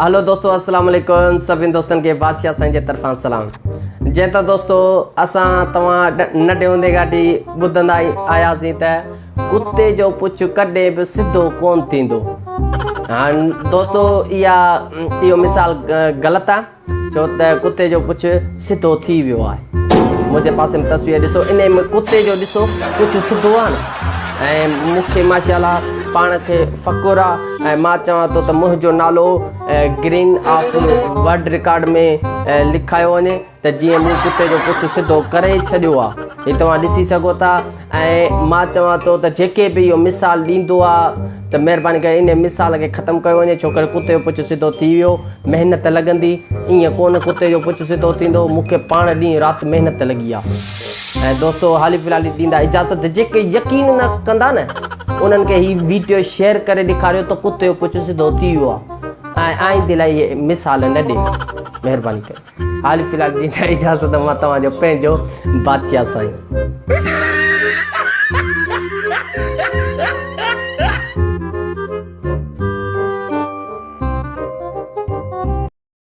Hello दोस्तों, अस्सलाम वालेकुम। सभी दोस्तन के बादशाह साईं जे तरफां सलाम। जे त दोस्तों असां तव्हां नंढे हूंदे गाॾी ॿुधंदा आयासीं त कुते जो पुछ कॾहिं बि सिधो कोन थींदो। हाणे दोस्तों इहो मिसाल ग़लति आहे, छो त कुते जो पुछ सिधो थी वियो आहे। मुंहिंजे पासे में तस्वीर ॾिसो, इन में कुते जो ॾिसो कुझु सिधो आहे न। ऐं मूंखे माशाअल्लाह पाण खे फ़ख़ुर आहे ऐं मां चवां थो त मुंहिंजो नालो ग्रीन ऑफ वर्ल्ड रिकॉर्ड में लिखायो वञे त जीअं मूं कुते जो पुछ सिधो करे छॾियो आहे। हीअ तव्हां ॾिसी सघो था। ऐं मां चवां थो त जेके बि इहो मिसाल ॾींदो आहे त महिरबानी करे इन मिसाल खे ख़तमु कयो वञे, छो करे कुते जो पुछ सिधो थी वियो। महिनत लॻंदी, ईअं कोन कुते जो पुछ सिधो थींदो। मूंखे पाण ॾींहुं राति महिनत लॻी आहे। ऐं दोस्तों हाली फ़िलहाल ॾींदा इजाज़त। जेके यकीन न कंदा न उन्हनि खे हीअ वीडियो शेयर करे ॾेखारियो त कुते जो पुछ सिधो थी वियो आहे ऐं आईंदे लाइ इहे मिसाल न ॾे, महिरबानी करे। हाली फ़िलहाल ॾींदा इजाज़त। मां तव्हांजो पंहिंजो बादशाह साईं।